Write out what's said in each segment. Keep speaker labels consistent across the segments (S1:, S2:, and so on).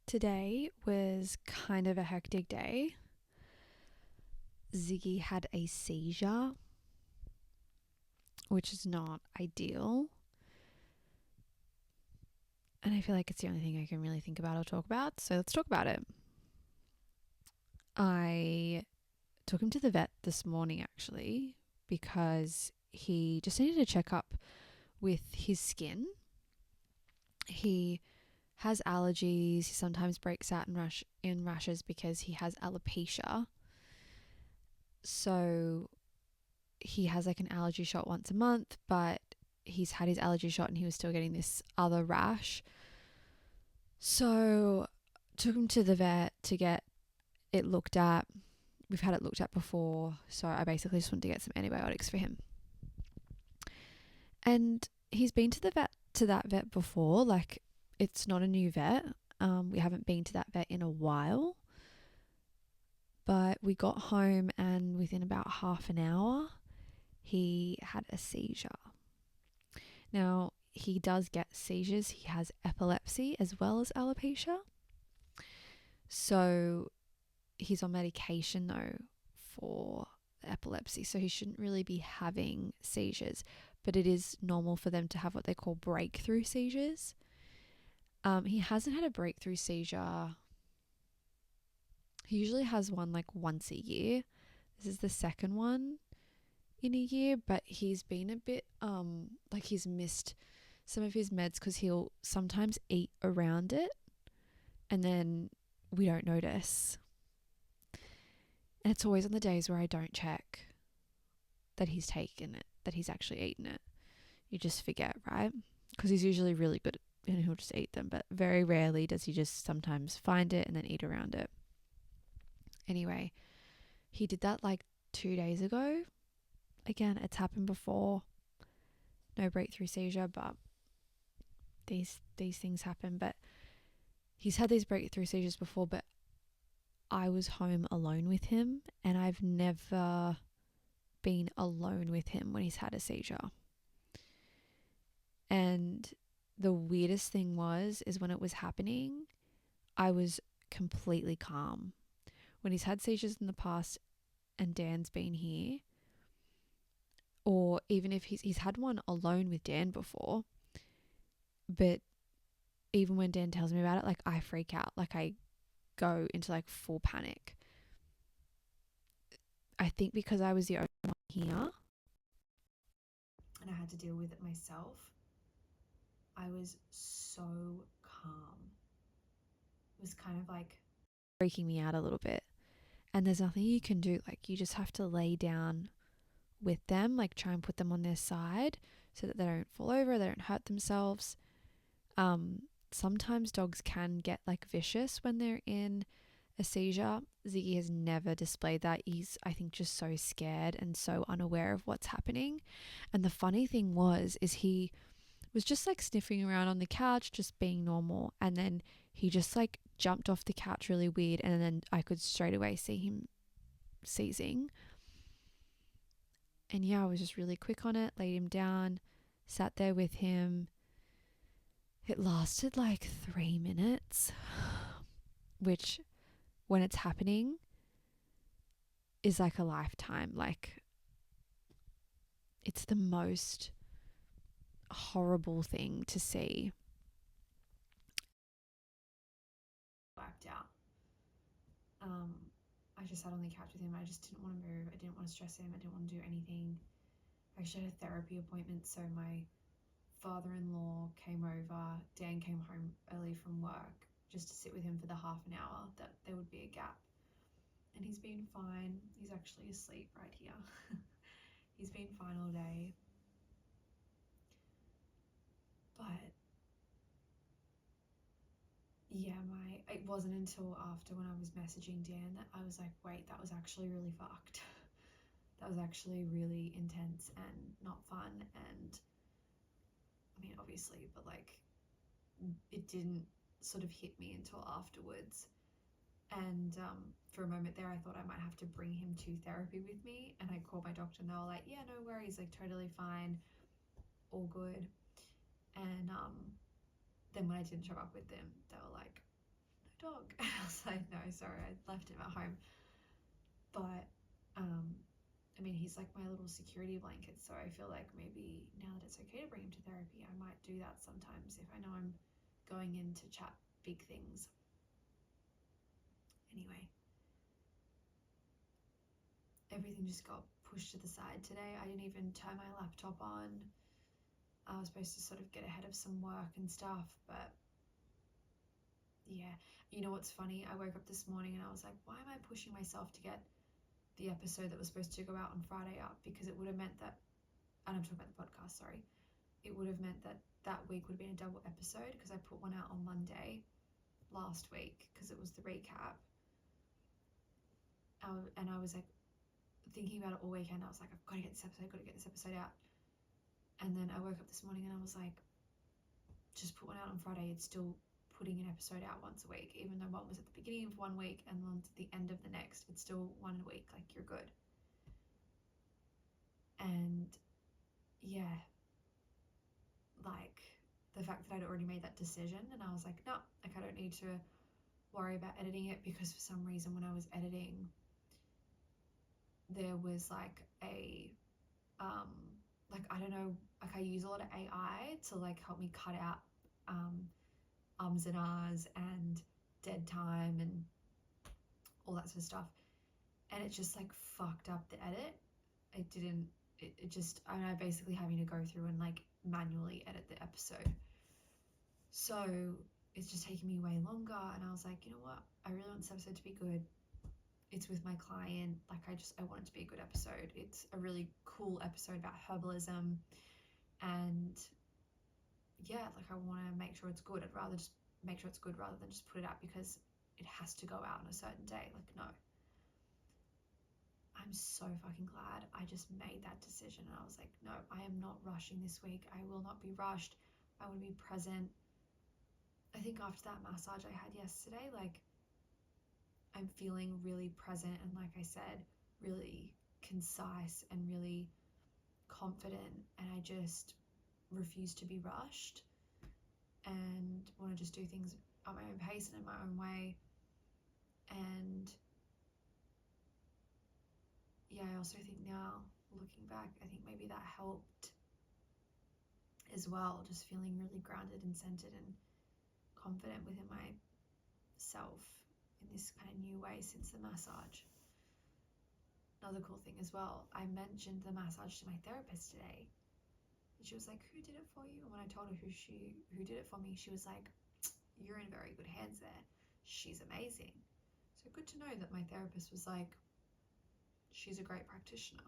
S1: Today was kind of a hectic day. Ziggy had a seizure, which is not ideal. And I feel like it's the only thing I can really think about or talk about. So let's talk about it. I took him to the vet this morning actually because he just needed a checkup with his skin. He has allergies. He sometimes breaks out in rashes because he has alopecia. So he has like an allergy shot once a month, but he's had his allergy shot and he was still getting this other rash. So took him to the vet to get it looked at. We've had it looked at before, so I basically just wanted to get some antibiotics for him. And he's been to that vet before. Like, it's not a new vet. We haven't been to that vet in a while. But we got home and within about half an hour, he had a seizure. Now, he does get seizures. He has epilepsy as well as alopecia. So he's on medication though for epilepsy. So he shouldn't really be having seizures. But it is normal for them to have what they call breakthrough seizures. He hasn't had a breakthrough seizure. He usually has one like once a year. This is the second one in a year, but he's been a bit like he's missed some of his meds because he'll sometimes eat around it and then we don't notice. And it's always on the days where I don't check that he's taken it, that he's actually eaten it. You just forget, right? Because he's usually really good and he'll just eat them, but very rarely does he just sometimes find it and then eat around it. Anyway, he did that like 2 days ago. Again, it's happened before. No breakthrough seizure, but these things happen. But he's had these breakthrough seizures before, but I was home alone with him and I've never been alone with him when he's had a seizure. And the weirdest thing is when it was happening, I was completely calm. When he's had seizures in the past and Dan's been here, or even if he's had one alone with Dan before, but even when Dan tells me about it, like I freak out, like I go into like full panic. I think because I was the only one here and I had to deal with it myself, I was so calm. It was kind of like freaking me out a little bit. And there's nothing you can do. Like, you just have to lay down with them, like try and put them on their side so that they don't fall over, they don't hurt themselves. Sometimes dogs can get like vicious when they're in a seizure. Ziggy has never displayed that. He's, I think, just so scared and so unaware of what's happening. And the funny thing is he was just like sniffing around on the couch, just being normal. And then he just like jumped off the couch really weird. And then I could straight away see him seizing. And yeah, I was just really quick on it, laid him down, sat there with him. It lasted like 3 minutes, which when it's happening is like a lifetime. Like, it's the most horrible thing to see. Wiped out. I just sat on the couch with him. I just didn't want to move. I didn't want to stress him. I didn't want to do anything. I actually had a therapy appointment, so my father-in-law came over. Dan came home early from work just to sit with him for the half an hour that there would be a gap. And he's been fine. He's actually asleep right here. He's been fine all day. But yeah, it wasn't until after when I was messaging Dan that I was like, wait, that was actually really fucked. That was actually really intense and not fun. And I mean, obviously, but like, it didn't sort of hit me until afterwards. And for a moment there, I thought I might have to bring him to therapy with me. And I called my doctor and they were like, yeah, no worries, like totally fine, all good. And then when I didn't show up with them, they were like,
S2: dog. And I was like, no, sorry, I left him at home. But I mean, he's like my little security blanket, so I feel like maybe now that it's okay to bring him to therapy, I might do that sometimes if I know I'm going in to chat big things. Anyway, everything just got pushed to the side today. I didn't even turn my laptop on. I was supposed to sort of get ahead of some work and stuff, but yeah. You know what's funny? I woke up this morning and I was like, why am I pushing myself to get the episode that was supposed to go out on Friday up? Because it would have meant that, and I'm talking about the podcast, sorry, it would have meant that that week would have been a double episode because I put one out on Monday last week because it was the recap. And I was like thinking about it all weekend. I was like, I've got to get this episode out. And then I woke up this morning and I was like, just put one out on Friday. It's still putting an episode out once a week, even though one was at the beginning of one week and one's at the end of the next. It's still one a week. Like, you're good. And yeah, like the fact that I'd already made that decision and I was like, no, like I don't need to worry about editing it, because for some reason when I was editing, there was like a like, I don't know, like I use a lot of AI to like help me cut out ums and ahs and dead time and all that sort of stuff, and it just like fucked up the edit. It just, I mean, I'm basically having to go through and like manually edit the episode, so it's just taking me way longer. And I was like, you know what, I really want this episode to be good. It's with my client, like I want it to be a good episode. It's a really cool episode about herbalism, and yeah, like I want to make sure it's good. I'd rather just make sure it's good rather than just put it out because it has to go out on a certain day. Like, no. I'm so fucking glad I just made that decision, and I was like, no, I am not rushing this week. I will not be rushed. I want to be present. I think after that massage I had yesterday, like I'm feeling really present and, like I said, really concise and really confident, and I just refuse to be rushed and want to just do things at my own pace and in my own way. And yeah, I also think now, looking back, I think maybe that helped as well, just feeling really grounded and centered and confident within myself in this kind of new way since the massage. Another cool thing as well, I mentioned the massage to my therapist today, and she was like, who did it for you? And when I told her who did it for me, she was like, you're in very good hands there. She's amazing. So good to know that my therapist was like, she's a great practitioner.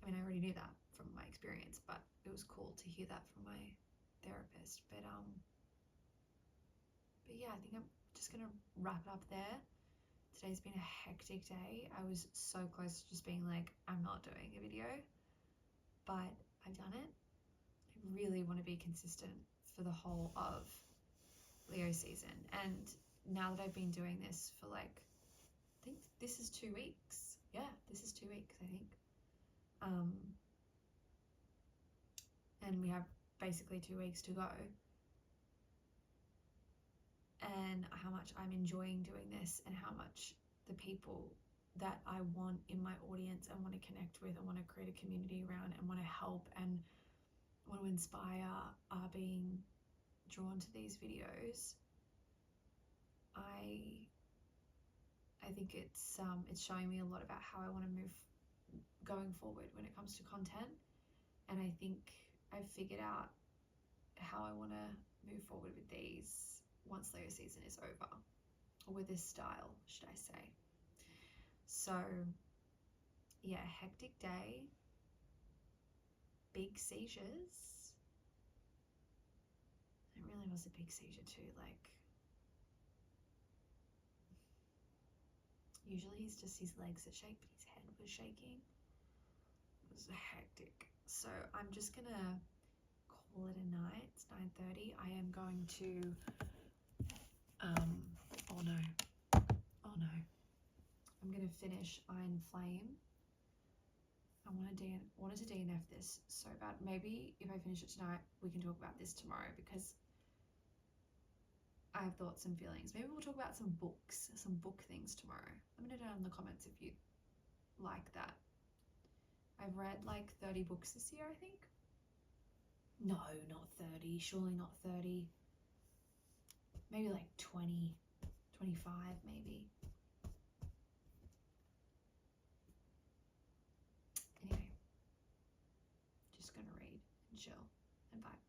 S2: I mean, I already knew that from my experience, but it was cool to hear that from my therapist. But yeah, I think I'm just gonna wrap it up there. Today's been a hectic day. I was so close to just being like, I'm not doing a video, but I've done it. I really want to be consistent for the whole of Leo season. And now that I've been doing this for like, I think this is 2 weeks. Yeah, this is 2 weeks, I think. And we have basically 2 weeks to go. And how much I'm enjoying doing this, and how much the people that I want in my audience and want to connect with and want to create a community around and want to help and want to inspire are being drawn to these videos. I think it's showing me a lot about how I want to move going forward when it comes to content, and I think I've figured out how I want to move forward with these once Leo season is over, or with this style, should I say. So yeah, hectic day, big seizures. It really was a big seizure too. Like, usually he's just his legs that shake, but his head was shaking. It was hectic. So I'm just gonna call it a night. It's 9:30. I am going to oh no, I'm gonna finish Iron Flame. I wanted to DNF this so bad. Maybe if I finish it tonight, we can talk about this tomorrow, because I have thoughts and feelings. Maybe we'll talk about some books, some book things tomorrow. Let me know down in the comments if you like that. I've read like 30 books this year, I think. No, not 30. Surely not 30. Maybe like 20, 25 maybe. Anyway, just gonna read and chill and vibe.